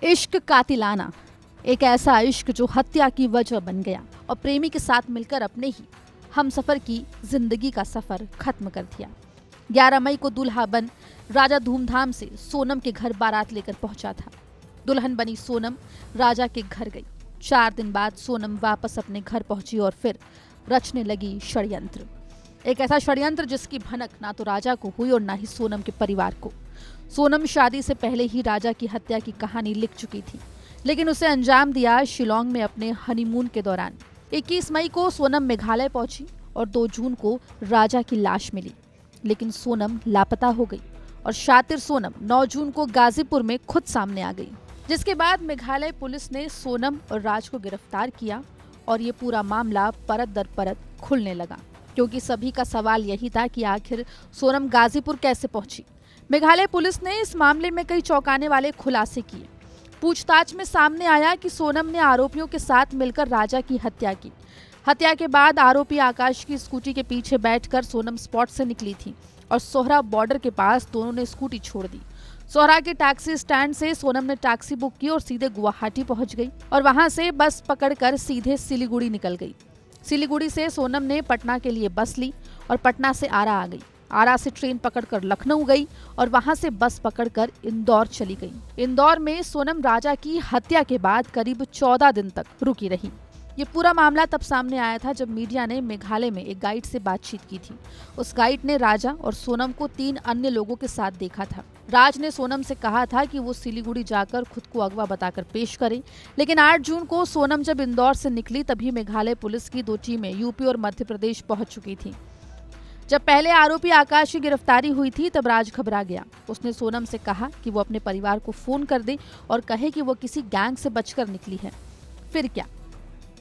इश्क कातिलाना, एक ऐसा इश्क जो हत्या की वजह बन गया और प्रेमी के साथ मिलकर अपने ही हमसफर की जिंदगी का सफर खत्म कर दिया। 11 मई को दूल्हा बन राजा धूमधाम से सोनम के घर बारात लेकर पहुंचा था। दुल्हन बनी सोनम राजा के घर गई। 4 दिन बाद सोनम वापस अपने घर पहुंची और फिर रचने लगी षड्यंत्र। एक ऐसा षड्यंत्र जिसकी भनक ना तो राजा को हुई और ना ही सोनम के परिवार को। सोनम शादी से पहले ही राजा की हत्या की कहानी लिख चुकी थी, लेकिन उसे अंजाम दिया शिलोंग में अपने हनीमून के दौरान। 21 मई को सोनम मेघालय पहुंची और 2 जून को राजा की लाश मिली, लेकिन सोनम लापता हो गई और शातिर सोनम 9 जून को गाजीपुर में खुद सामने आ गई, जिसके बाद मेघालय पुलिस ने सोनम और राज को गिरफ्तार किया और ये पूरा मामला परत दर परत खुलने लगा, क्योंकि सभी का सवाल यही था कि आखिर सोनम गाजीपुर कैसे पहुंची। मेघालय पुलिस ने इस मामले में कई चौंकाने वाले खुलासे किए। पूछताछ में सामने आया कि सोनम ने आरोपियों के साथ मिलकर राजा की हत्या की। हत्या के बाद आरोपी आकाश की स्कूटी के पीछे बैठकर सोनम स्पॉट से निकली थी और सोहरा बॉर्डर के पास दोनों ने स्कूटी छोड़ दी। सोहरा के टैक्सी स्टैंड से सोनम ने टैक्सी बुक की और सीधे गुवाहाटी पहुंच गई और वहां से बस पकड़कर सीधे सिलीगुड़ी निकल गई। सिलीगुड़ी से सोनम ने पटना के लिए बस ली और पटना से आरा आ गई। आरा से ट्रेन पकड़कर लखनऊ गई और वहां से बस पकड़कर इंदौर चली गई। इंदौर में सोनम राजा की हत्या के बाद करीब 14 दिन तक रुकी रही। ये पूरा मामला तब सामने आया था जब मीडिया ने मेघालय में एक गाइड से बातचीत की थी। उस गाइड ने राजा और सोनम को 3 अन्य लोगों के साथ देखा था। राज ने सोनम से कहा था कि वो सिलीगुड़ी जाकर खुद को अगवा बताकर पेश करे, लेकिन 8 जून को सोनम जब इंदौर से निकली तभी मेघालय पुलिस की 2 टीमें यूपी और मध्य प्रदेश पहुंच चुकी थी। जब पहले आरोपी आकाश की गिरफ्तारी हुई थी तब राज घबरा गया। उसने सोनम से कहा कि वो अपने परिवार को फोन कर दे और कहे कि वो किसी गैंग से बचकर निकली है। फिर क्या,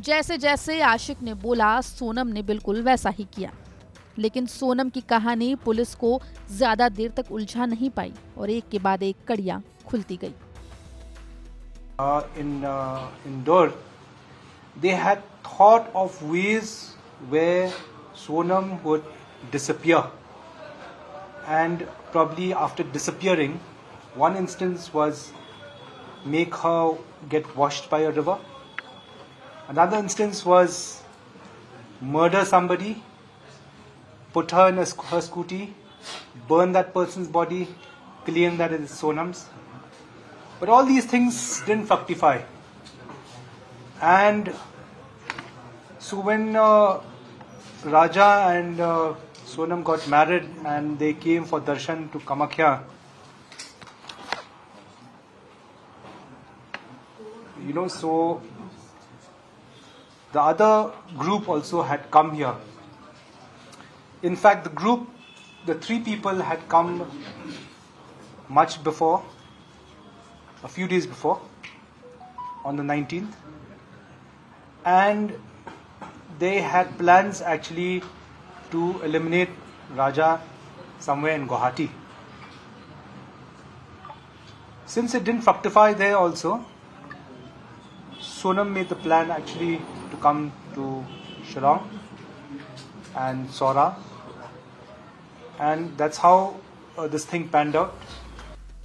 जैसे जैसे आशिक ने बोला सोनम ने बिल्कुल वैसा ही किया। लेकिन सोनम की कहानी पुलिस को ज्यादा देर तक उलझा नहीं पाई और एक के बाद एक कड़ियां खुलती गई। In Indore, they had thought of ways where Sonam would disappear, and probably after disappearing, one instance was make her get washed by a river. Another instance was murder somebody, put her in her scooty, burn that person's body, claim that it is Sonam's. But all these things didn't fructify. And so when Raja and Sonam got married and they came for darshan to Kamakhya, so the other group also had come here. In fact, the 3 people had come much before, a few days before, on the 19th, and they had plans actually to eliminate Raja somewhere in Guwahati. Since it didn't fructify there also, Sonam made the plan actually to come to Shillong and Sora, and that's how this thing panned out.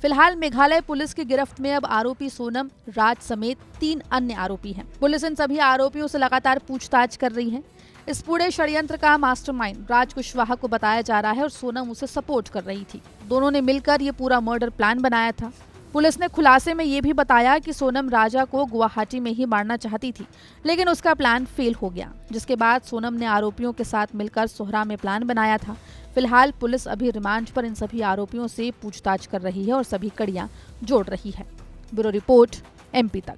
फिलहाल Meghalaya police की गिरफ्त में अब आरोपी सोनम, राज समेत 3 अन्य आरोपी हैं। पुलिस इन सभी आरोपियों से लगातार पूछताछ कर रही है। इस पूरे षड्यंत्र का मास्टरमाइंड राज कुशवाहा को बताया जा रहा है और सोनम उसे सपोर्ट कर रही थी। दोनों ने मिलकर ये पूरा मर्डर प्लान बनाया था। पुलिस ने खुलासे में ये भी बताया कि सोनम राजा को गुवाहाटी में ही मारना चाहती थी, लेकिन उसका प्लान फेल हो गया, जिसके बाद सोनम ने आरोपियों के साथ मिलकर सोहरा में प्लान बनाया था। फिलहाल पुलिस अभी रिमांड पर इन सभी आरोपियों से पूछताछ कर रही है और सभी कड़ियां जोड़ रही है। ब्यूरो रिपोर्ट, MP तक।